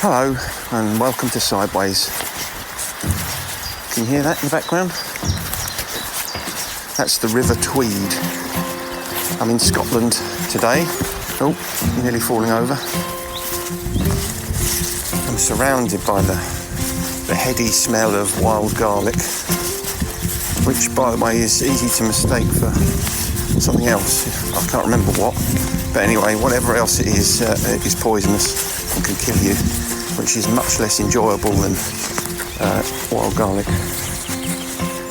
Hello and welcome to Sideways. Can you hear that in the background? That's the River Tweed. I'm in Scotland today. Oh, nearly falling over. I'm surrounded by the heady smell of wild garlic, which, by the way, is easy to mistake for something else. I can't remember what. But anyway, whatever else it is poisonous and can kill you, which is much less enjoyable than wild garlic.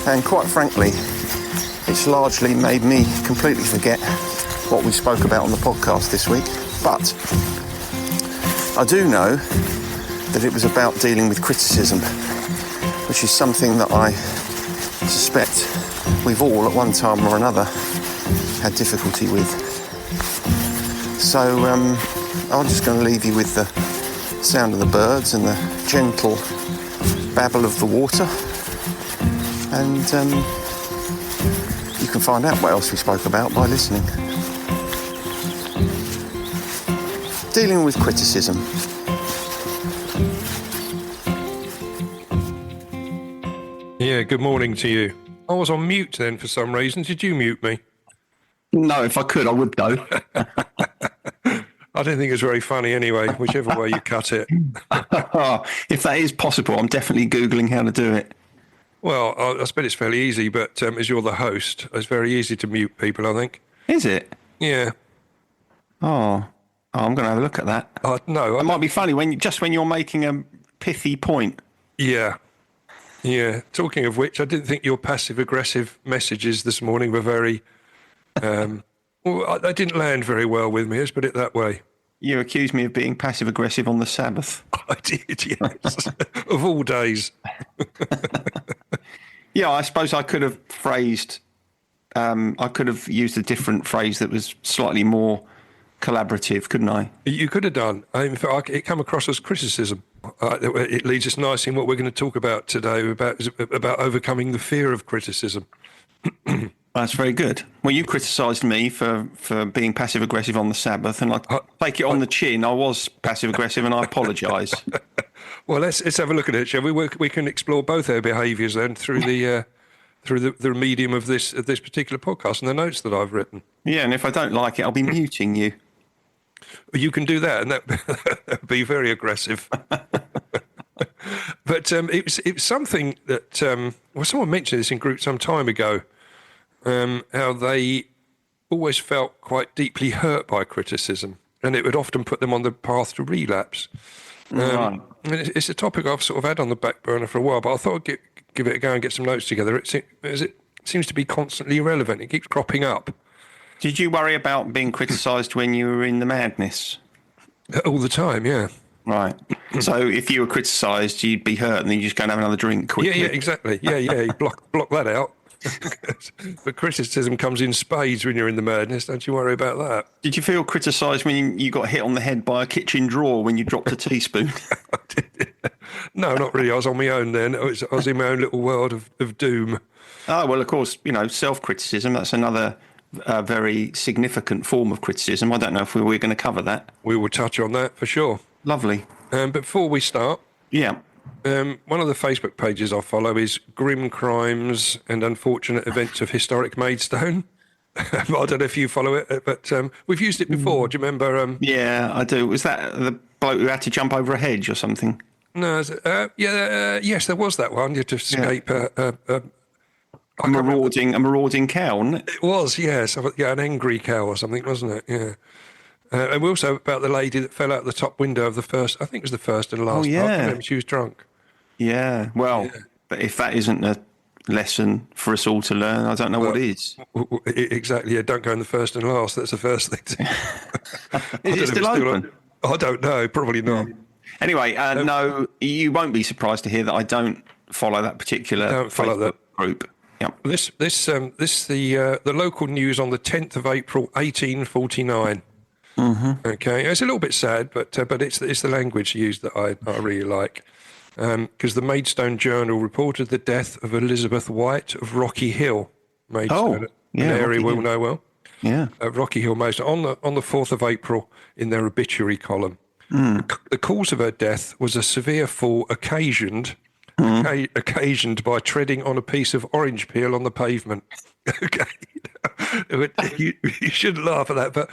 And quite frankly, it's largely made me completely forget what we spoke about on the podcast this week. But I do know that it was about dealing with criticism, which is something that I suspect we've all, at one time or another, had difficulty with. So I'm just going to leave you with the sound of the birds and the gentle babble of the water, and you can find out what else we spoke about by listening. Dealing with criticism. Yeah, good morning to you. I was on mute then for some reason. Did you mute me? No, if I could, I would though. I don't think it's very funny anyway, whichever way you cut it. If that is possible, I'm definitely Googling how to do it. Well, I bet it's fairly easy, but as you're the host, it's very easy to mute people, I think. Is it? Yeah. Oh, I'm going to have a look at that. No. It might be funny when you're making a pithy point. Yeah. Yeah. Talking of which, I didn't think your passive-aggressive messages this morning were very... well, they didn't land very well with me, let's put it that way. You accused me of being passive-aggressive on the Sabbath. I did, yes. Of all days. Yeah, I suppose I could have phrased... I could have used a different phrase that was slightly more collaborative, couldn't I? You could have done. In fact, it came across as criticism. It leads us nicely in what we're going to talk about today, about overcoming the fear of criticism. That's very good. Well, you criticised me for being passive-aggressive on the Sabbath, and I take it on the chin. I was passive-aggressive, and I apologise. Well, let's have a look at it, shall we? We can explore both our behaviours then through the medium of this particular podcast and the notes that I've written. Yeah, and if I don't like it, I'll be muting you. You can do that, and that would be very aggressive. But it was something that someone mentioned this in group some time ago. How they always felt quite deeply hurt by criticism, and it would often put them on the path to relapse. Right. It's a topic I've sort of had on the back burner for a while, but I thought I'd give it a go and get some notes together. It seems to be constantly relevant. It keeps cropping up. Did you worry about being criticised when you were in the madness? All the time, yeah. Right. So if you were criticised, you'd be hurt, and then you just go and have another drink quickly. Yeah, exactly. Yeah. Block that out. But criticism comes in spades when you're in the madness. Don't you worry about that. Did you feel criticised when you got hit on the head by a kitchen drawer when you dropped a teaspoon? No, not really. I was on my own then. I was in my own little world of doom. Oh, well, of course, self-criticism, that's another very significant form of criticism. I don't know if we're going to cover that. We will touch on that for sure. Lovely. But before we start... Yeah. One of the Facebook pages I follow is Grim Crimes and Unfortunate Events of Historic Maidstone. I don't know if you follow it, but we've used it before. Do you remember? Yeah, I do. Was that the bloke who had to jump over a hedge or something? No, yes, there was that one. You had to escape a marauding cow, wasn't it? It was, yes. Yeah, an angry cow or something, wasn't it? Yeah. And we also about the lady that fell out the top window of the first, I think it was the first and last. Oh, yeah. I remember she was drunk. Yeah, well, but if that isn't a lesson for us all to learn, I don't know what is. Exactly, yeah, don't go in the first and last. That's the first thing. Is it still open? I don't know, probably not. Anyway, no, you won't be surprised to hear that I don't follow that particular group. Yeah. The local news on the 10th of April, 1849. Mm-hmm. Okay, it's a little bit sad, but it's the language used that I really like. Because the Maidstone Journal reported the death of Elizabeth White of Rocky Hill, Maidstone, an area we'll know well. Yeah, Rocky Hill, Maidstone, on the 4th of April in their obituary column. The cause of her death was a severe fall occasioned by treading on a piece of orange peel on the pavement. Okay, you shouldn't laugh at that, but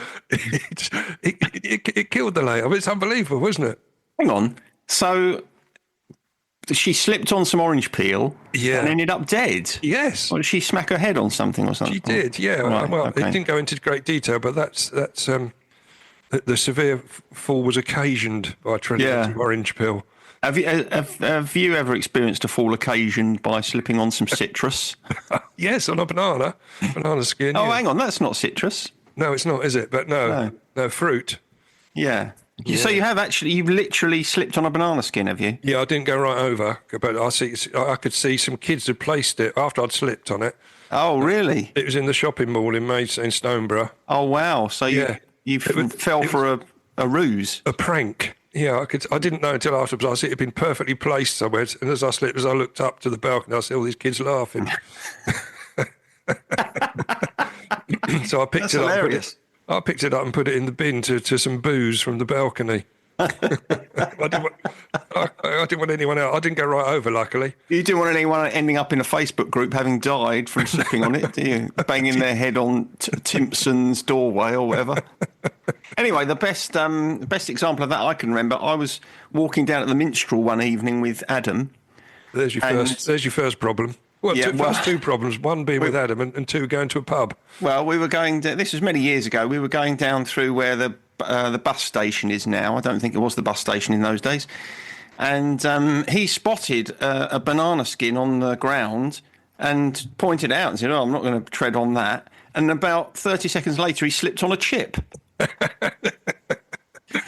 it killed the lady. I mean, it's unbelievable, wasn't it? Hang on. So she slipped on some orange peel and ended up dead. Yes. Or did she smack her head on something or something? She did, yeah. Right, Well, okay. it didn't go into great detail, but that's the severe fall was occasioned by treading on some orange peel. Have you ever experienced a fall occasioned by slipping on some citrus? Yes, on a banana skin. Oh, yeah. hang on, that's not citrus. No, it's not, is it? But no, fruit. Yeah. So you've literally slipped on a banana skin, have you? Yeah, I didn't go right over, but I could see some kids had placed it after I'd slipped on it. Oh, really? It was in the shopping mall in Maidstone, Stoneborough. Oh, wow. So you fell for a ruse. A prank. Yeah, I didn't know until afterwards. I see it had been perfectly placed somewhere, and as I slipped, as I looked up to the balcony, I see all these kids laughing. So I picked it up. I picked it up and put it in the bin to some booze from the balcony. I didn't want anyone else. I didn't go right over, luckily. You didn't want anyone ending up in a Facebook group having died from slipping on it, do you? Banging their head on Timpson's doorway or whatever. Anyway, the best example of that I can remember, I was walking down at the Minstrel one evening with Adam. There's your first problem. Well, first two problems. One being with Adam, and two going to a pub. Well, we were going. This was many years ago. We were going down through where the bus station is now. I don't think it was the bus station in those days. And he spotted a banana skin on the ground and pointed out and said, "Oh, I'm not going to tread on that." And about 30 seconds later, he slipped on a chip.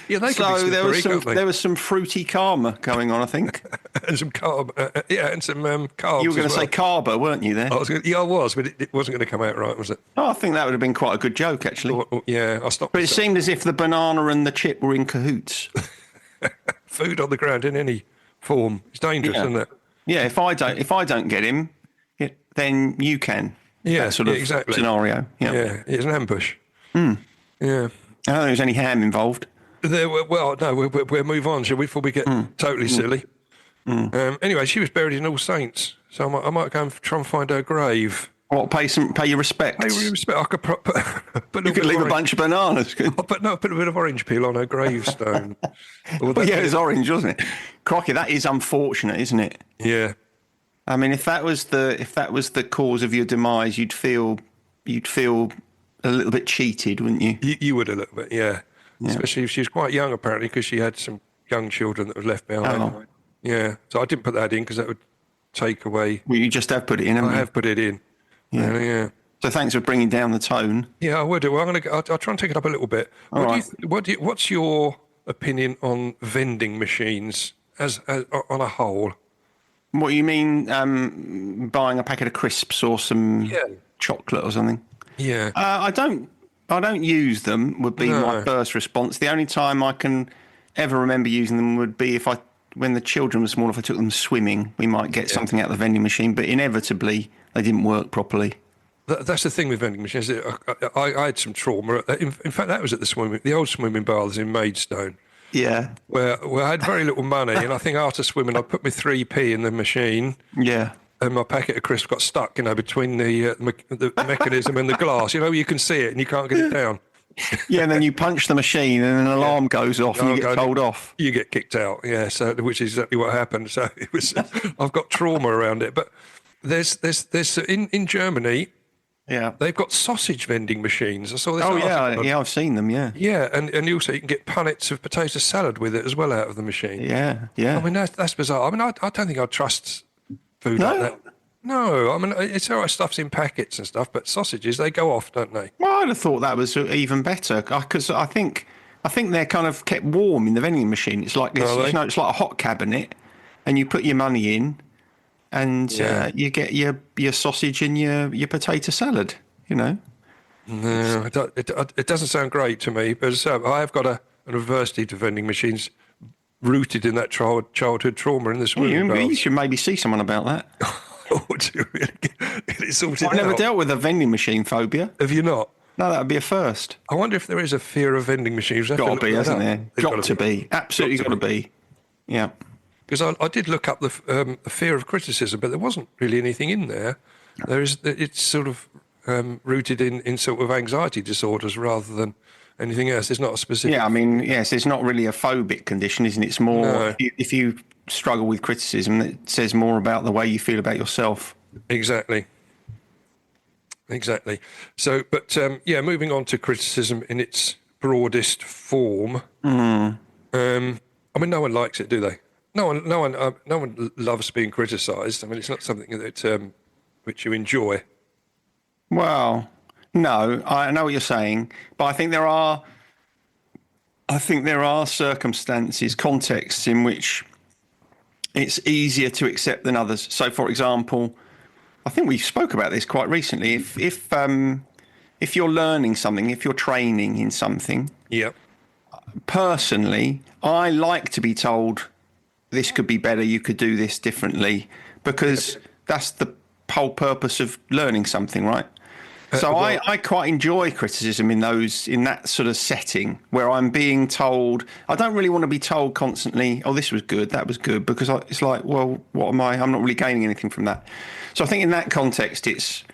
Yeah, they so could be slippery, there was some fruity karma going on, I think. And some carb, and some carbs. You were going to say carbo, weren't you? There. I was, but it wasn't going to come out right, was it? Oh, I think that would have been quite a good joke, actually. Yeah, I stopped. But it seemed as if the banana and the chip were in cahoots. Food on the ground in any form is dangerous, isn't it? Yeah, if I don't get him, then you can. Yeah, that sort of exactly. Scenario. Yeah, it's an ambush. Yeah. I don't think there's any ham involved. We'll move on, shall we, before we get totally silly. Anyway, she was buried in All Saints, so I might go and try and find her grave. What, pay your respects? Pay your respect. I could put you could leave a bunch of bananas. Put a bit of orange peel on her gravestone. Well, yeah, it was orange, wasn't it? Crikey, that is unfortunate, isn't it? Yeah. I mean, if that was the cause of your demise, you'd feel a little bit cheated, wouldn't you? You would a little bit, yeah. Especially if she was quite young, apparently, because she had some young children that were left behind. Oh. Yeah, so I didn't put that in because that would take away. Well, you just have put it in, haven't you? I have put it in. Yeah. So thanks for bringing down the tone. Yeah, I would. Well, I'll try and take it up a little bit. What's your opinion on vending machines as on a whole? What you mean, buying a packet of crisps or some chocolate or something? Yeah. I don't use them. Would be my first response. The only time I can ever remember using them would be when the children were small. If I took them swimming, we might get something out of the vending machine, but inevitably they didn't work properly. That's the thing with vending machines. I had some trauma. In fact, that was at the old swimming baths in Maidstone. Yeah. Where I had very little money, and I think after swimming, I put my 3p in the machine. Yeah. And my packet of crisps got stuck, between the mechanism and the glass. You can see it and you can't get it down. Yeah, and then you punch the machine and an alarm goes off and you get told off. You get kicked out, yeah. So, which is exactly what happened. So it was. I've got trauma around it. But there's in Germany. Yeah, they've got sausage vending machines. I saw this. Oh yeah, I've seen them. Yeah. Yeah, and also you can get punnets of potato salad with it as well out of the machine. Yeah. I mean that's bizarre. I mean I don't think I'd trust food like that. No, I mean, it's all right, stuff's in packets and stuff, but sausages, they go off, don't they? Well, I'd have thought that was even better, because I think they're kind of kept warm in the vending machine. It's like it's like a hot cabinet, and you put your money in, and you get your sausage and your potato salad, No, it doesn't sound great to me, but I have got an adversity to vending machines rooted in that childhood trauma in this room. You should maybe see someone about that. To really get it sorted I've never out. dealt with a vending machine phobia. Have you not? No, that would be a first. I wonder if there is a fear of vending machines. Got to be, hasn't there? There's Got to be. Absolutely got to be. Yeah. Because I did look up the fear of criticism, but there wasn't really anything in there. It's sort of rooted in sort of anxiety disorders rather than anything else. It's not a specific. Yeah, I mean, yes, it's not really a phobic condition, isn't it? It's more No. if you struggle with criticism, it says more about the way you feel about yourself. Exactly. So, but moving on to criticism in its broadest form. I mean, no one likes it, do they? No one loves being criticised. I mean, it's not something that which you enjoy. Well, no, I know what you're saying, but I think there are circumstances, contexts in which it's easier to accept than others. So, for example, I think we spoke about this quite recently. If you're learning something, if you're training in something, Yeah. personally, I like to be told this could be better, you could do this differently, because that's the whole purpose of learning something, right? So I quite enjoy criticism in that sort of setting where I'm being told. I don't really want to be told constantly, oh, this was good, that was good, because it's like, well, what am I? I'm not really gaining anything from that. So I think in that context, it's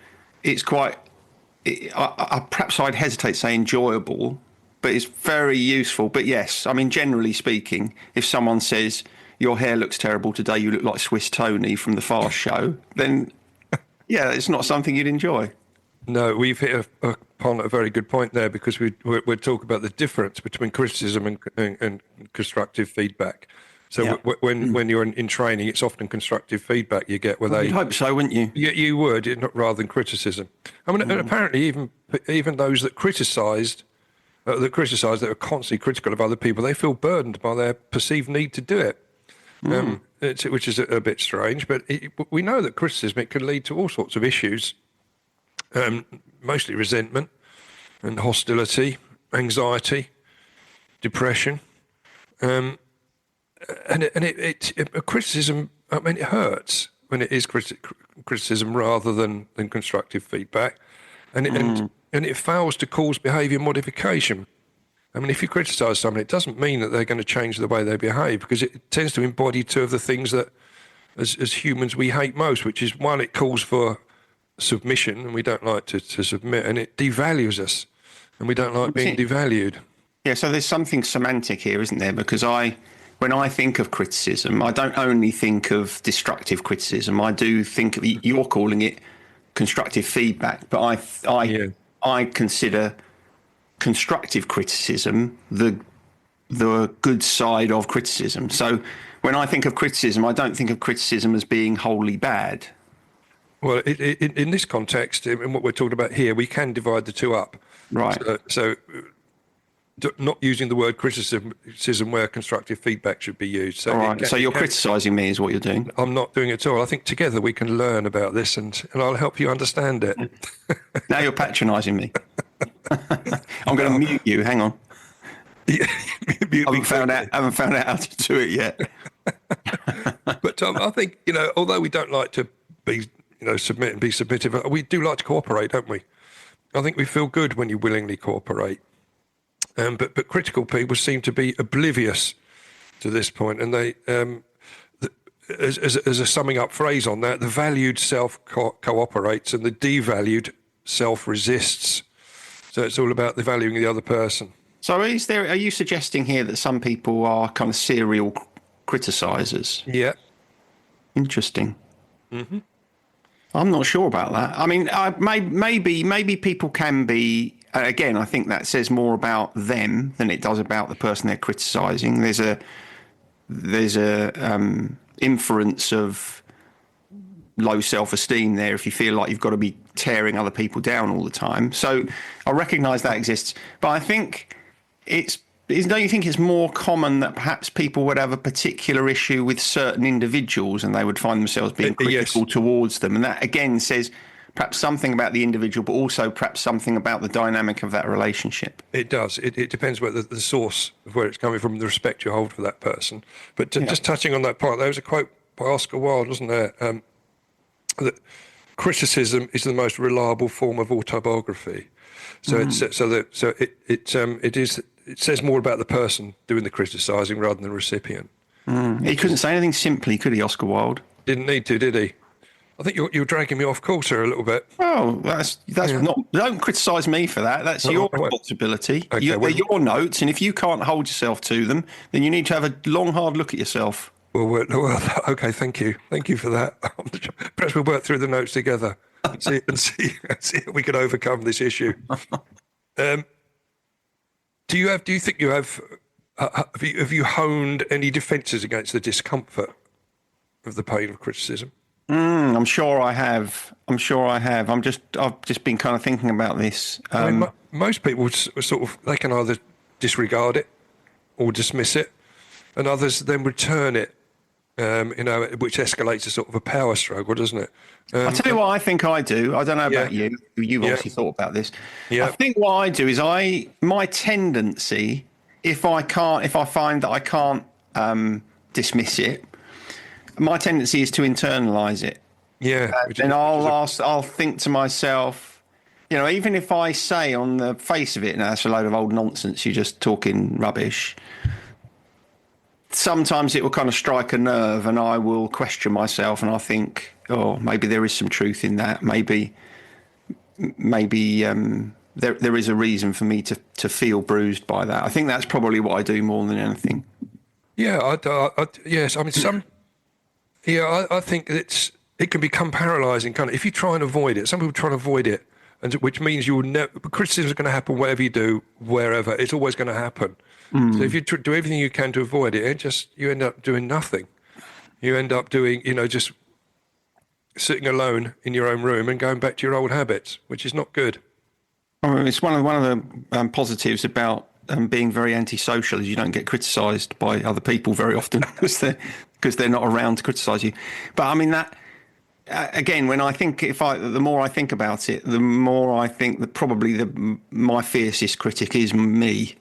quite. Perhaps I'd hesitate to say enjoyable, but it's very useful. But yes, I mean, generally speaking, if someone says your hair looks terrible today, you look like Swiss Tony from the Fast Show, then yeah, it's not something you'd enjoy. No, we've hit upon a very good point there, because we're talking about the difference between criticism and constructive feedback. So Yeah. when you're in training, it's often constructive feedback you get where You'd hope so, wouldn't you? You would, rather than criticism. I mean, and apparently even those that criticised, that are constantly critical of other people, they feel burdened by their perceived need to do it. Which is a bit strange, but we know that criticism, it can lead to all sorts of issues. Mostly resentment and hostility, anxiety, depression, and criticism. I mean, it hurts when it is criticism rather than constructive feedback, and it fails to cause behaviour modification. I mean, if you criticise someone, it doesn't mean that they're going to change the way they behave, because it tends to embody two of the things that, as humans, we hate most, which is, one, it calls for submission, and we don't like to submit, and it devalues us, and we don't like being devalued. Yeah, so there's something semantic here, isn't there? Because when I think of criticism, I don't only think of destructive criticism. I do think you're calling it constructive feedback, but I consider constructive criticism the good side of criticism. So when I think of criticism, I don't think of criticism as being wholly bad. Well, in this context, in what we're talking about here, we can divide the two up. Right. So not using the word criticism where constructive feedback should be used. So, all right. So you're criticising me is what you're doing. I'm not doing it at all. I think together we can learn about this, and I'll help you understand it. Now you're patronising me. I'm going to mute you. Hang on. I haven't found out how to do it yet. But I think, although we don't like to be, submit and be submissive, we do like to cooperate, don't we? I think we feel good when you willingly cooperate. But critical people seem to be oblivious to this point, and they, as a summing up phrase on that, the valued self cooperates and the devalued self resists. So it's all about the valuing of the other person. So are you suggesting here that some people are kind of serial criticisers? Yeah. Interesting. Mm-hmm. I'm not sure about that. I mean, maybe people can be. Again, I think that says more about them than it does about the person they're criticising. There's a inference of low self-esteem there if you feel like you've got to be tearing other people down all the time. So I recognise that exists, but I think don't you think it's more common that perhaps people would have a particular issue with certain individuals and they would find themselves being critical towards them? And that again says perhaps something about the individual, but also perhaps something about the dynamic of that relationship. It does. It depends whether the source of where it's coming from, the respect you hold for that person. But just touching on that point, there was a quote by Oscar Wilde, wasn't there? That criticism is the most reliable form of autobiography. So it says more about the person doing the criticising rather than the recipient. He couldn't say anything simply, could he, Oscar Wilde? Didn't need to, did he? I think you're dragging me off course here a little bit. Oh, that's not. Don't criticise me for that. That's your responsibility. Okay, They're your notes, and if you can't hold yourself to them, then you need to have a long, hard look at yourself. Well, okay, thank you for that. Perhaps we'll work through the notes together and see if we can overcome this issue. Do you think you have you honed any defences against the discomfort of the pain of criticism? I'm sure I have. I've just been kind of thinking about this. I mean, most people sort of, they can either disregard it or dismiss it, and others then return it. Which escalates a sort of a power struggle, doesn't it? I'll tell you what I think I do. I don't know about you. You've obviously thought about this. Yeah. I think what I do is my tendency, if I find that I can't dismiss it, my tendency is to internalise it. Yeah. And I'll think to myself, even if I say on the face of it, "No, that's a load of old nonsense, you're just talking rubbish," sometimes it will kind of strike a nerve and I will question myself and I think, oh, maybe there is some truth in that. Maybe there is a reason for me to feel bruised by that. I think that's probably what I do more than anything. Yeah, yes. I mean, I think it can become paralysing, kind of, if you try and avoid it. Some people try and avoid it, and which means you will never. Criticism is going to happen whatever you do, wherever. It's always going to happen. So if you do everything you can to avoid it, you end up doing nothing. You end up doing, just sitting alone in your own room and going back to your old habits, which is not good. I mean, it's one of the positives about being very antisocial is you don't get criticised by other people very often because they're not around to criticise you. But I mean that. Again, when I think, the more I think about it, the more I think that probably my fiercest critic is me.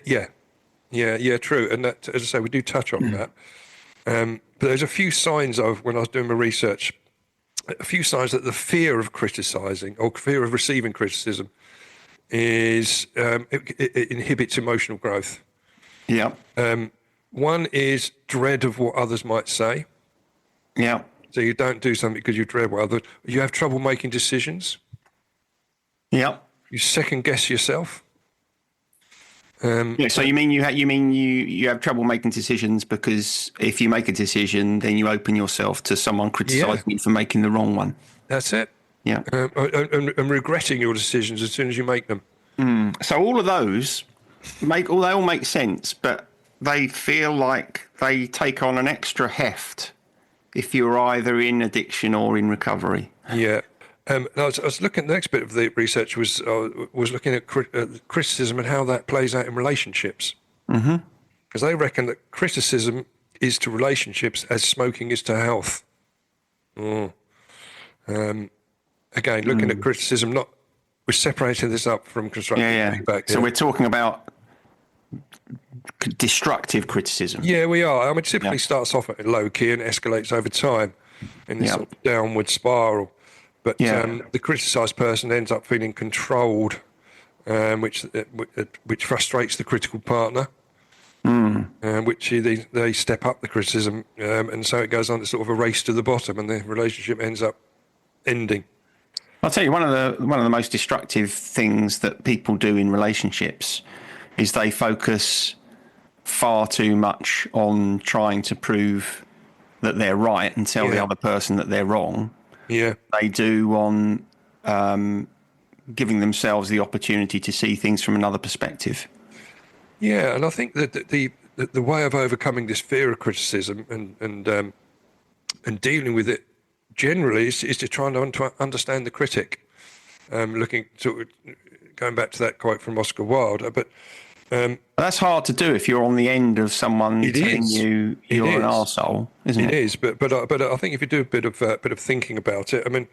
Yeah, true. And that, as I say, we do touch on that. But there's a few signs when I was doing my research, a few signs that the fear of criticising or fear of receiving criticism is it inhibits emotional growth. Yeah. One is dread of what others might say. Yeah. So you don't do something because you dread what others. You have trouble making decisions. Yeah. You second guess yourself. So you mean you have trouble making decisions because if you make a decision, then you open yourself to someone criticising you for making the wrong one. That's it. Yeah. And regretting your decisions as soon as you make them. So all of those they all make sense, but they feel like they take on an extra heft if you're either in addiction or in recovery. Yeah. I was looking. The next bit of the research was looking at criticism and how that plays out in relationships. Because they reckon that criticism is to relationships as smoking is to health. Again, looking at criticism, we're separating this up from constructive feedback. So we're talking about destructive criticism. Yeah, we are. I mean, it typically starts off at low key and escalates over time in this sort of downward spiral. But the criticised person ends up feeling controlled, which frustrates the critical partner, which they step up the criticism, and so it goes on to sort of a race to the bottom, and the relationship ends up ending. I'll tell you, one of the most destructive things that people do in relationships is they focus far too much on trying to prove that they're right and tell the other person that they're wrong. Yeah, they do on giving themselves the opportunity to see things from another perspective. Yeah, and I think that the way of overcoming this fear of criticism and dealing with it generally is to try and understand the critic. Looking to going back to that quote from Oscar Wilde, but that's hard to do if you're on the end of someone telling you you're an arsehole, isn't it? It is, but I think if you do a bit of thinking about it, I mean,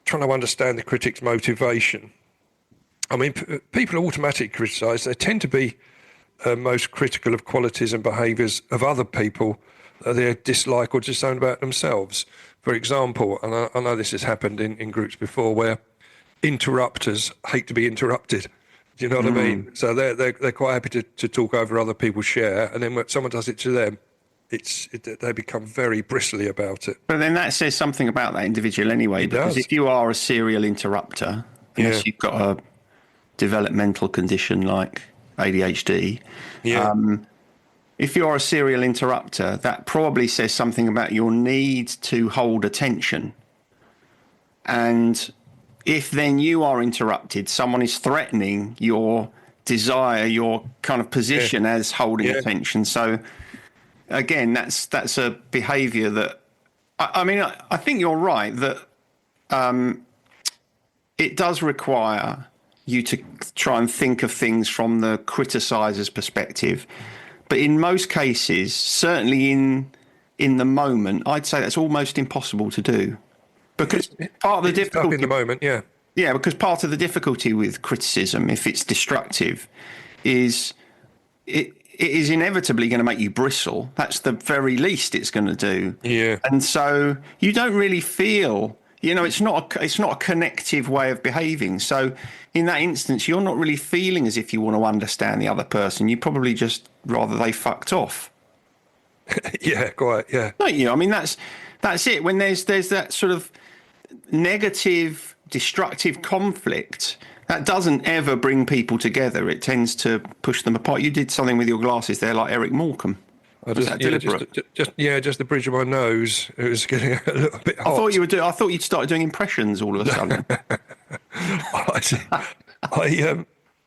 trying to understand the critic's motivation. I mean, people are automatically criticised. They tend to be most critical of qualities and behaviours of other people that they dislike or disown about themselves. For example, and I know this has happened in groups before, where interrupters hate to be interrupted. Do you know what I mean? So they're quite happy to talk over other people's share, and then when someone does it to them, they become very bristly about it. But then that says something about that individual anyway, because does. if you are a serial interrupter, unless you've got a developmental condition like ADHD, Yeah. if you're a serial interrupter, that probably says something about your need to hold attention. And if then you are interrupted, someone is threatening your desire, your kind of position as holding attention. So again, that's a behaviour that I think you're right that it does require you to try and think of things from the criticisers' perspective. But in most cases, certainly in the moment, I'd say that's almost impossible to do. Because part of the difficulty in the moment, because part of the difficulty with criticism, if it's destructive, is it is inevitably going to make you bristle. That's the very least it's going to do. Yeah. And so you don't really feel, it's not a connective way of behaving. So in that instance, you're not really feeling as if you want to understand the other person. You probably just rather they fucked off. Yeah, quite, yeah. Don't you? I mean, that's it. When there's that sort of negative, destructive conflict, that doesn't ever bring people together. It tends to push them apart. You did something with your glasses there, like Eric Morecambe. Was that deliberate? Just the bridge of my nose. It was getting a little bit hot. I thought you'd started doing impressions all of a sudden.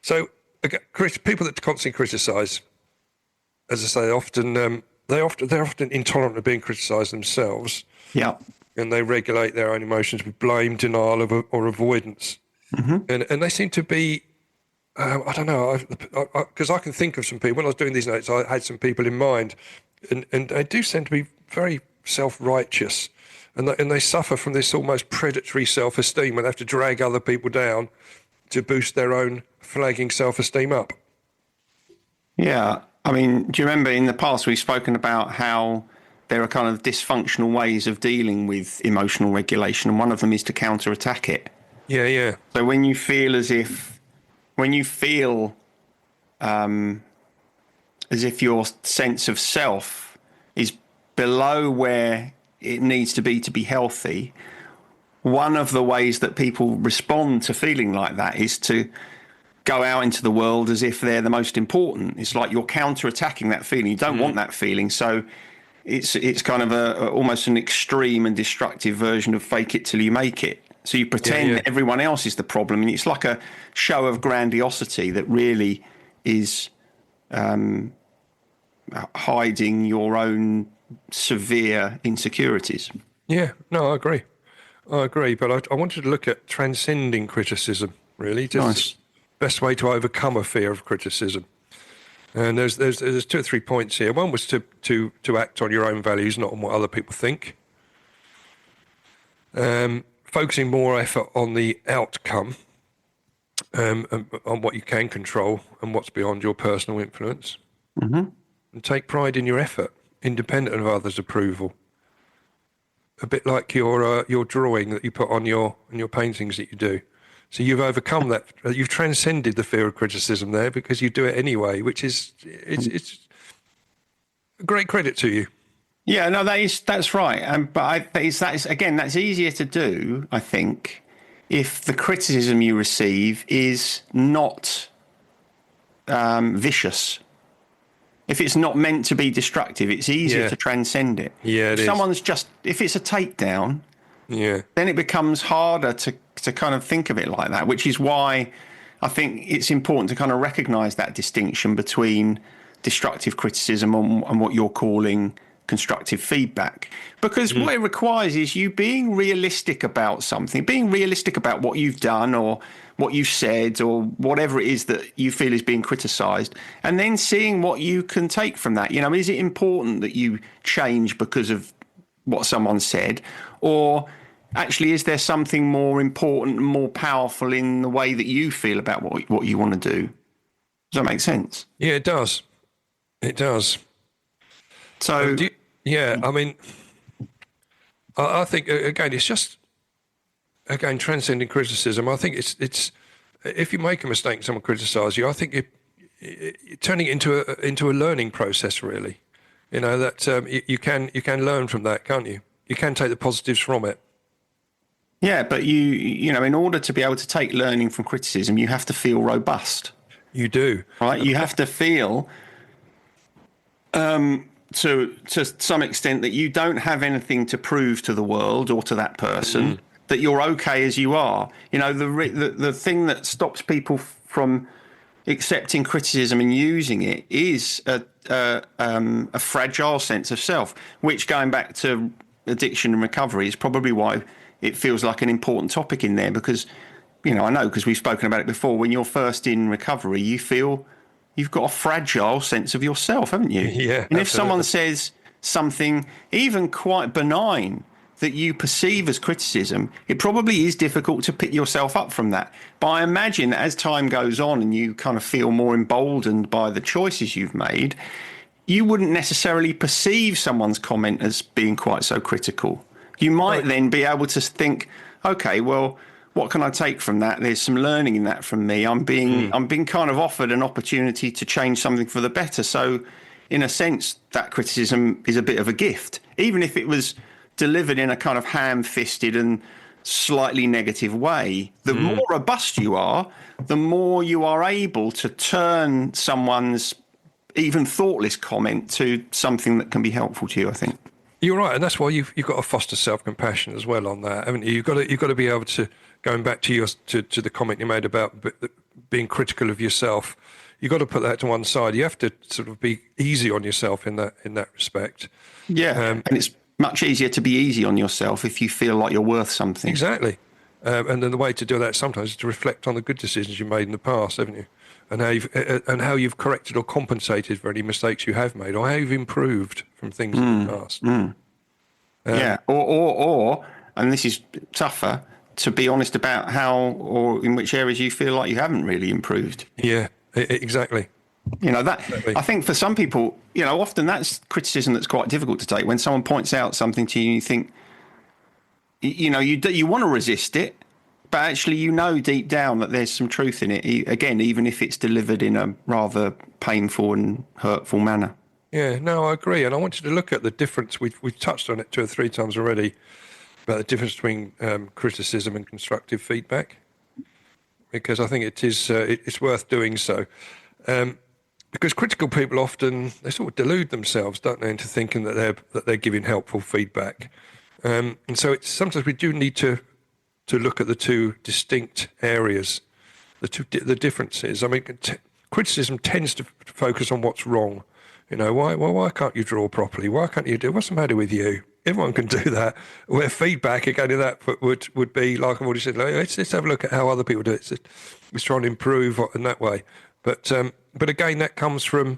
So people that constantly criticise, as I say, they're often intolerant of being criticised themselves. Yeah. And they regulate their own emotions with blame, denial, or avoidance. Mm-hmm. And they seem to be, I don't know, because I can think of some people. When I was doing these notes, I had some people in mind, and they do seem to be very self-righteous, and they suffer from this almost predatory self-esteem, where they have to drag other people down to boost their own flagging self-esteem up. Yeah. I mean, do you remember in the past we've spoken about how there are kind of dysfunctional ways of dealing with emotional regulation, and one of them is to counter-attack it. Yeah. So when you feel as if your sense of self is below where it needs to be healthy, one of the ways that people respond to feeling like that is to go out into the world as if they're the most important. It's like you're counter-attacking that feeling. You don't want that feeling, so it's kind of almost an extreme and destructive version of fake it till you make it. So you pretend that everyone else is the problem, and it's like a show of grandiosity that really is hiding your own severe insecurities. Yeah, no, I agree. But I wanted to look at transcending criticism, really. Nice. Best way to overcome a fear of criticism. And there's 2 or 3 points here. One was to act on your own values, not on what other people think. Focusing more effort on the outcome, on what you can control and what's beyond your personal influence. Mm-hmm. And take pride in your effort, independent of others' approval. A bit like your drawing that you put on your paintings that you do. So you've overcome that. You've transcended the fear of criticism there because you do it anyway, which is it's a great credit to you. Yeah, no, that's right. But that's easier to do, I think, if the criticism you receive is not vicious. If it's not meant to be destructive, it's easier to transcend it. Yeah, if it's a takedown, then it becomes harder to kind of think of it like that, which is why I think it's important to kind of recognise that distinction between destructive criticism and what you're calling constructive feedback, because what it requires is you being realistic about something, being realistic about what you've done or what you've said or whatever it is that you feel is being criticised, and then seeing what you can take from that. Is it important that you change because of what someone said, or actually is there something more important and more powerful in the way that you feel about what you want to do? Does that make sense? Yeah, it does. It does. So, I mean, I think again, it's just again transcending criticism. I think it's if you make a mistake and someone criticises you, I think you're turning it into a learning process. Really, you know that you can learn from that, can't you? You can take the positives from it. Yeah, but you know, in order to be able to take learning from criticism, you have to feel robust. You do, right? You have to feel, to some extent, that you don't have anything to prove to the world or to that person, that you're okay as you are. You know, the thing that stops people from accepting criticism and using it is a fragile sense of self, which, going back to addiction and recovery, is probably why it feels like an important topic in there, because, you know, I know because we've spoken about it before, when you're first in recovery, you feel you've got a fragile sense of yourself, haven't you? Yeah. And if someone says something even quite benign that you perceive as criticism, it probably is difficult to pick yourself up from that. But I imagine that as time goes on and you kind of feel more emboldened by the choices you've made, you wouldn't necessarily perceive someone's comment as being quite so critical. You might then be able to think, okay, well, what can I take from that? There's some learning in that from me. I'm being kind of offered an opportunity to change something for the better. So in a sense, that criticism is a bit of a gift, even if it was delivered in a kind of ham-fisted and slightly negative way. The more robust you are, the more you are able to turn someone's even thoughtless comment to something that can be helpful to you, I think. You're right, and that's why you've got to foster self-compassion as well on that, haven't you? You've got to be able to, going back to to the comment you made about being critical of yourself. You've got to put that to one side. You have to sort of be easy on yourself in that respect. Yeah, and it's much easier to be easy on yourself if you feel like you're worth something. Exactly, and then the way to do that sometimes is to reflect on the good decisions you made in the past, haven't you? And how you've corrected or compensated for any mistakes you have made, or how you've improved from things in the past. Yeah, or and this is tougher, to be honest about how or in which areas you feel like you haven't really improved. Yeah, exactly. You know, that I think for some people, you know, often that's criticism that's quite difficult to take. When someone points out something to you, you think, you know, you want to resist it, but actually, you know, deep down that there's some truth in it. Again, even if it's delivered in a rather painful and hurtful manner. Yeah, no, I agree. And I wanted to look at the difference. We've touched on it 2 or 3 times already, about the difference between criticism and constructive feedback, because I think it's worth doing so. Because critical people often, they sort of delude themselves, don't they, into thinking that they're giving helpful feedback. And so sometimes we do need to look at the two distinct areas, the differences. I mean, criticism tends to focus on what's wrong. You know, why can't you draw properly? Why can't you do? What's the matter with you? Everyone can do that. Where feedback, again, in that would be, like I've already said, let's have a look at how other people do it. Let's try and improve in that way. But again, that comes from,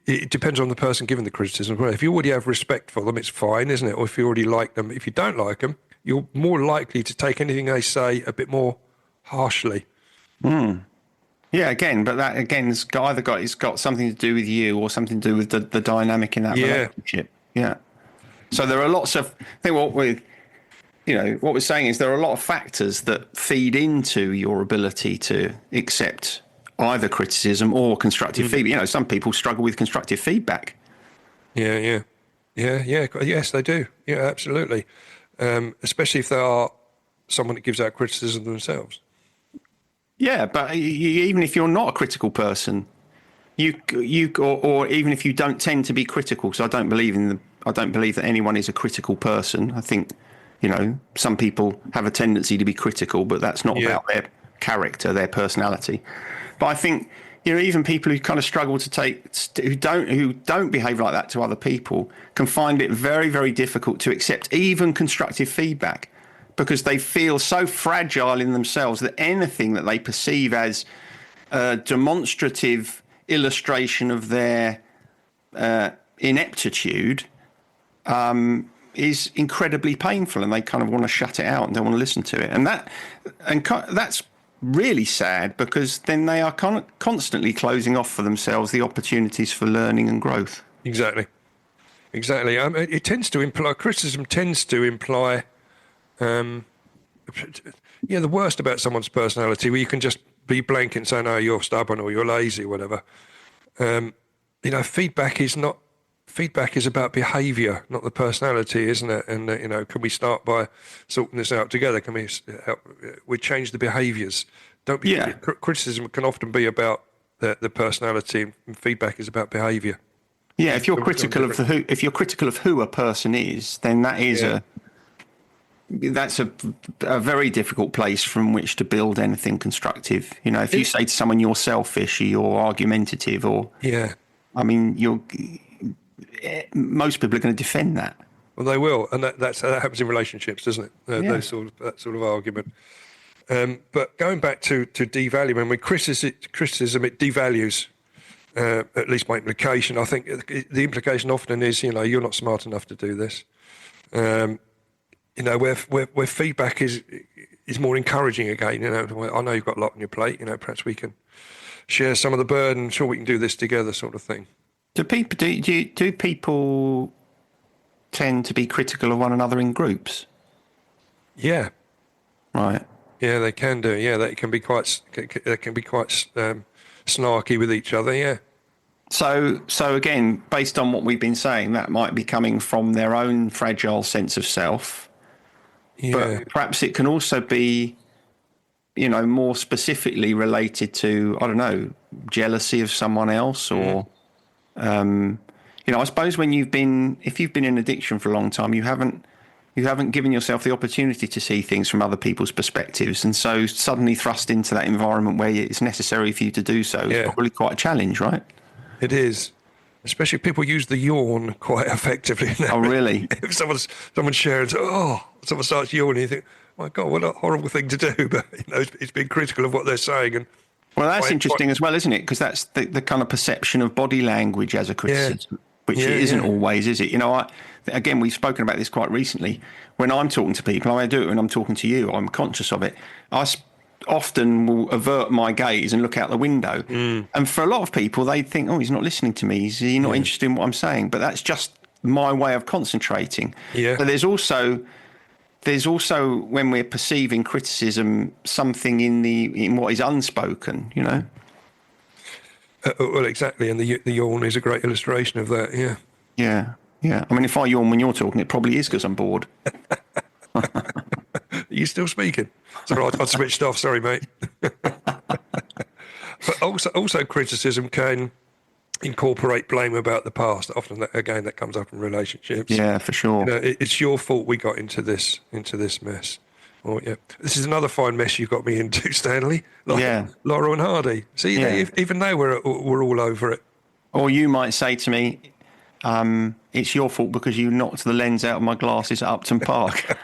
it depends on the person giving the criticism. Well, if you already have respect for them, it's fine, isn't it? Or if you already like them. If you don't like them, you're more likely to take anything they say a bit more harshly. Yeah, again, but that again's it's got something to do with you or something to do with the dynamic in that relationship. Yeah. So there are lots of, I think what we're saying is there are a lot of factors that feed into your ability to accept either criticism or constructive feedback. You know, some people struggle with constructive feedback. Yeah. Yes, they do. Yeah, absolutely. Especially if they are someone that gives out criticism themselves. Yeah, but even if you're not a critical person, or even if you don't tend to be critical, so I don't believe that anyone is a critical person. I think, you know, some people have a tendency to be critical, but that's not about their character, their personality. But I think, you know, even people who kind of struggle who don't behave like that to other people can find it very, very difficult to accept even constructive feedback, because they feel so fragile in themselves that anything that they perceive as a demonstrative illustration of their ineptitude is incredibly painful, and they kind of want to shut it out and don't want to listen to it. And that's really sad, because then they are constantly closing off for themselves the opportunities for learning and growth. Exactly. exactly. It tends to imply criticism tends to imply, the worst about someone's personality, where you can just be blank and say, "No, you're stubborn or you're lazy," or whatever. Feedback is not. Feedback is about behaviour, not the personality, isn't it? And can we start by sorting this out together? Can we help? We change the behaviours. Don't be. Yeah. Criticism can often be about the personality, and feedback is about behaviour. Yeah, if you're critical of who a person is, then that's a very difficult place from which to build anything constructive. If you say to someone you're selfish or you're argumentative, most people are going to defend that. Well, they will, and that happens in relationships, doesn't it? That sort of argument. But going back to devaluing, when criticism, it devalues. At least my implication. I think the implication often is, you're not smart enough to do this. Where feedback is more encouraging again. I know you've got a lot on your plate. Perhaps we can share some of the burden. Sure, we can do this together, sort of thing. Do people tend to be critical of one another in groups? Yeah. Right. Yeah, they can do. Yeah, they can be quite snarky with each other. Yeah. So again, based on what we've been saying, that might be coming from their own fragile sense of self. Yeah. But perhaps it can also be, more specifically related to, I don't know, jealousy of someone else, or, I suppose if you've been in addiction for a long time, you haven't given yourself the opportunity to see things from other people's perspectives, and so suddenly thrust into that environment where it's necessary for you to do so is probably quite a challenge, right? It is. Especially if people use the yawn quite effectively. Oh, really? If someone shares, someone starts yawning, you think, my God, what a horrible thing to do. But, it's being critical of what they're saying. And well, that's interesting as well, isn't it? Because that's the kind of perception of body language as a criticism, which it isn't always, is it? Again, we've spoken about this quite recently. When I'm talking to people, I do it when I'm talking to you, I'm conscious of it. I often will avert my gaze and look out the window. And for a lot of people, they think, he's not listening to me. He's not interested in what I'm saying. But that's just my way of concentrating. Yeah. But there's also when we're perceiving criticism, something in what is unspoken, Well, exactly. And the yawn is a great illustration of that. Yeah. Yeah. Yeah. I mean, if I yawn when you're talking, it probably is because I'm bored. Are you still speaking? Sorry, I switched off. Sorry, mate. But also criticism can incorporate blame about the past. Often, that comes up in relationships. Yeah, for sure. It's your fault we got into this mess. Or this is another fine mess you got me into, Stanley. Laurel and Hardy. See, even they were all over it. Or you might say to me, it's your fault because you knocked the lens out of my glasses at Upton Park.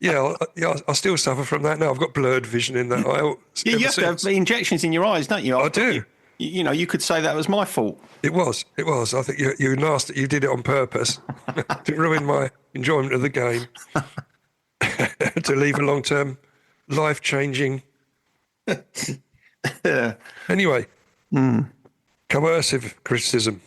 I still suffer from that now. I've got blurred vision in that eye. You have to have injections in your eyes, don't you? I do. You could say that was my fault. It was. I think you're nasty. You did it on purpose to ruin my enjoyment of the game, to leave a long-term, life-changing. Anyway, coercive criticism.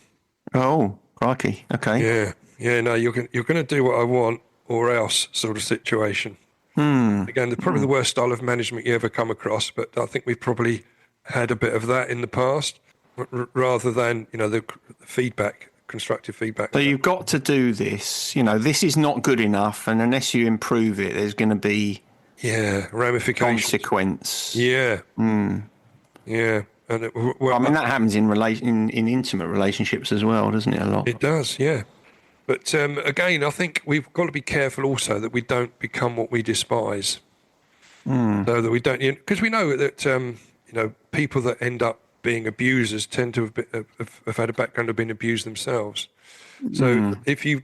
Oh, crikey. Okay. Yeah. No, you're going to do what I want or else sort of situation. Again, probably the worst style of management you ever come across, but I think we've probably had a bit of that in the past, rather than the feedback, constructive feedback. So you've got to do this. This is not good enough, and unless you improve it, there's going to be ramifications, consequence. Yeah. Yeah. And that happens in intimate relationships as well, doesn't it? A lot. It does, yeah. But again, I think we've got to be careful also that we don't become what we despise. So that we don't, because we know that people that end up being abusers tend to have had a background of being abused themselves. So if you're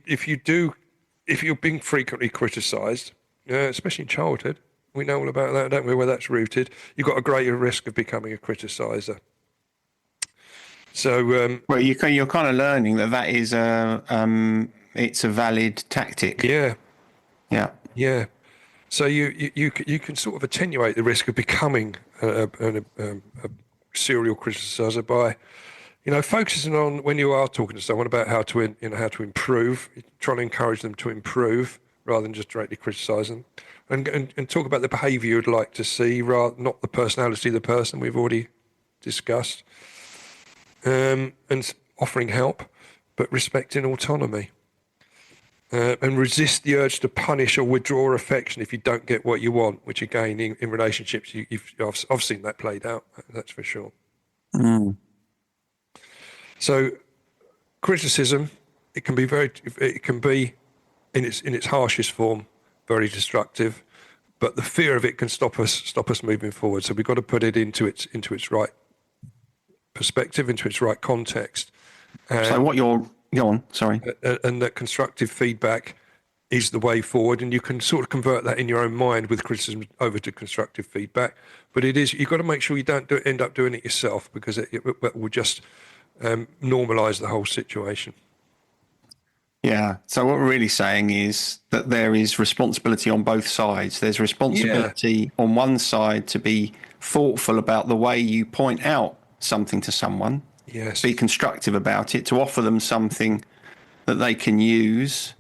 being frequently criticised, especially in childhood, we know all about that, don't we? Where that's rooted, you've got a greater risk of becoming a criticiser. So, you're kind of learning that is it's a valid tactic. Yeah. Yeah. So you can sort of attenuate the risk of becoming a serial criticiser by Focusing on when you are talking to someone about how to how to improve, trying to encourage them to improve rather than just directly criticise them, and talk about the behaviour you'd like to see, rather not the personality of the person we've already discussed, and offering help, but respecting autonomy. And resist the urge to punish or withdraw affection if you don't get what you want, which again, in relationships, I've seen that played out, that's for sure. Mm. So criticism, it can be in its harshest form, very destructive, but the fear of it can stop us moving forward. So we've got to put it into its right perspective, into its right context. So what you're... Go on, sorry. And that constructive feedback is the way forward, and you can sort of convert that in your own mind with criticism over to constructive feedback. But you've got to make sure you don't end up doing it yourself, because it will just normalise the whole situation. Yeah. So what we're really saying is that there is responsibility on both sides. There's responsibility on one side to be thoughtful about the way you point out something to someone. Yes. Be constructive about it, to offer them something that they can use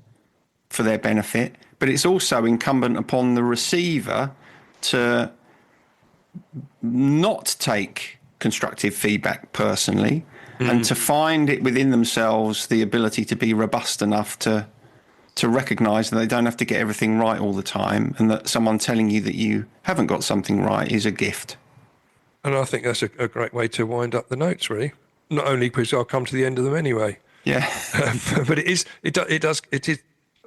for their benefit. But it's also incumbent upon the receiver to not take constructive feedback personally, and to find it within themselves the ability to be robust enough to recognise that they don't have to get everything right all the time, and that someone telling you that you haven't got something right is a gift. And I think that's a great way to wind up the notes, really. Not only because I'll come to the end of them anyway. Yeah. But it is.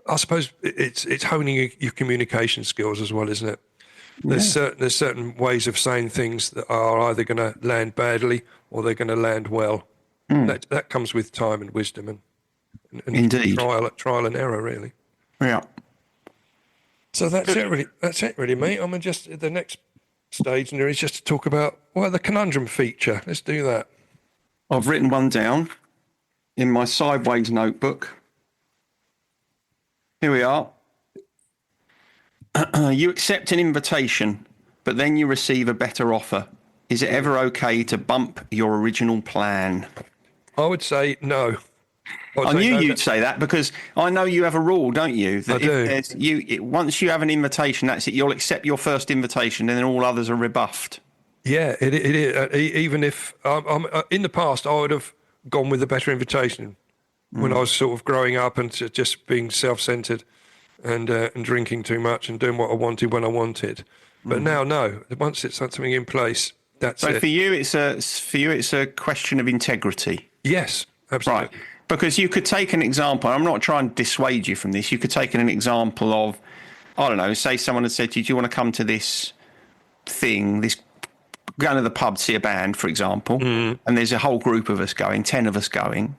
I suppose it's honing your communication skills as well, isn't it? There's certain ways of saying things that are either going to land badly or they're going to land well. That comes with time and wisdom and Indeed. trial and error, really. Yeah. So that's it, really. That's it, really, mate. I mean, just the next stage in there is just to talk about the conundrum feature. Let's do that. I've written one down in my sideways notebook. Here we are. You accept an invitation, but then you receive a better offer. Is it ever okay to bump your original plan? I would say no. I knew you'd say that, because I know you have a rule, don't you? That I do. Once you have an invitation, that's it. You'll accept your first invitation, and then all others are rebuffed. Yeah, it is. Even if in the past, I would have gone with a better invitation when I was sort of growing up and just being self-centered and drinking too much and doing what I wanted when I wanted. But now, no. Once it's something in place, that's it. So for you, it's a question of integrity. Yes, absolutely. Right. Because you could take an example. I'm not trying to dissuade you from this. You could take an example of, I don't know, say someone had said to you, do you want to come to this thing, going to the pub to see a band, for example, and there's a whole group of us going, 10 of us going,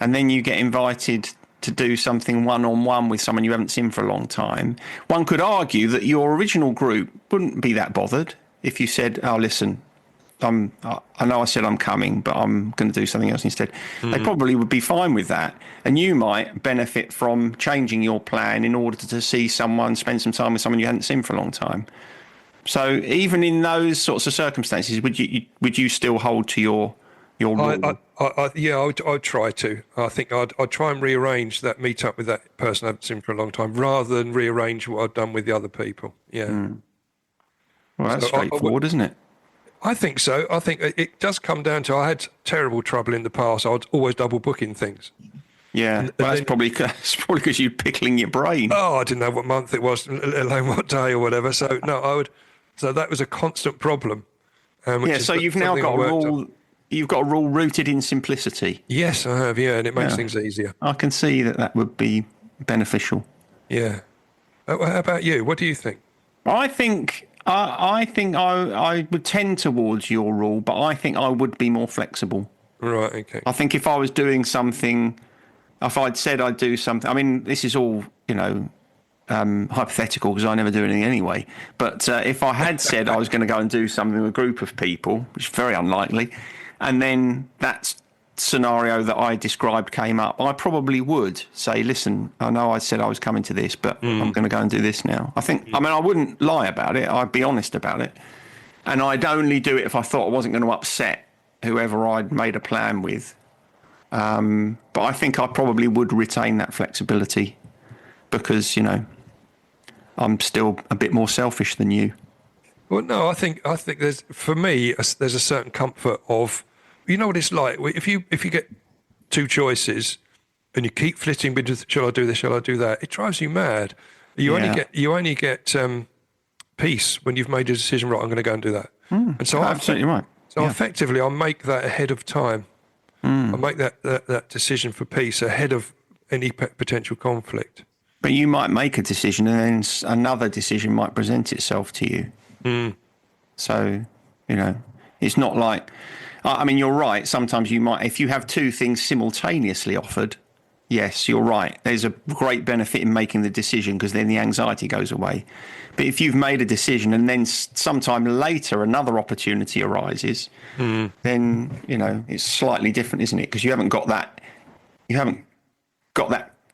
and then you get invited to do something one-on-one with someone you haven't seen for a long time. One could argue that your original group wouldn't be that bothered if you said, oh, listen, I know I said I'm coming, but I'm going to do something else instead. They probably would be fine with that. And you might benefit from changing your plan in order to see someone, spend some time with someone you hadn't seen for a long time. So even in those sorts of circumstances, would you still hold to your rule? I'd try to. I think I'd try and rearrange that meet up with that person I haven't seen for a long time, rather than rearrange what I've done with the other people. Yeah. Well, that's straightforward, isn't it? I think so. I think it does come down to, I had terrible trouble in the past. I was always double booking things. Yeah, that's probably because you're pickling your brain. Oh, I didn't know what month it was, let alone what day or whatever. So no, So that was a constant problem. So you've now got a rule. You've got a rule rooted in simplicity. Yes, I have. Yeah, and it makes things easier. I can see that would be beneficial. Yeah. How about you? What do you think? I think I would tend towards your rule, but I think I would be more flexible. Right. Okay. I think if I was doing something, if I'd said I'd do something, I mean, this is all, hypothetical because I never do anything anyway. But if I had said I was going to go and do something with a group of people, which is very unlikely, and then that scenario that I described came up, I probably would say, listen, I know I said I was coming to this, but I'm going to go and do this now. I wouldn't lie about it. I'd be honest about it. And I'd only do it if I thought I wasn't going to upset whoever I'd made a plan with. But I think I probably would retain that flexibility because, I'm still a bit more selfish than you. Well, no, I think there's, for me, there's a certain comfort of, you know what it's like if you get two choices and you keep flitting between, shall I do this, shall I do that? It drives you mad. You only get peace when you've made a decision. Right, I'm going to go and do that. And so Absolutely right. So effectively, I'll make that ahead of time. I'll make that decision for peace ahead of any potential conflict. But you might make a decision and then another decision might present itself to you. So, it's not like, I mean, you're right. Sometimes you might, if you have two things simultaneously offered, yes, you're right. There's a great benefit in making the decision because then the anxiety goes away. But if you've made a decision and then sometime later another opportunity arises, then, it's slightly different, isn't it? Because you haven't got that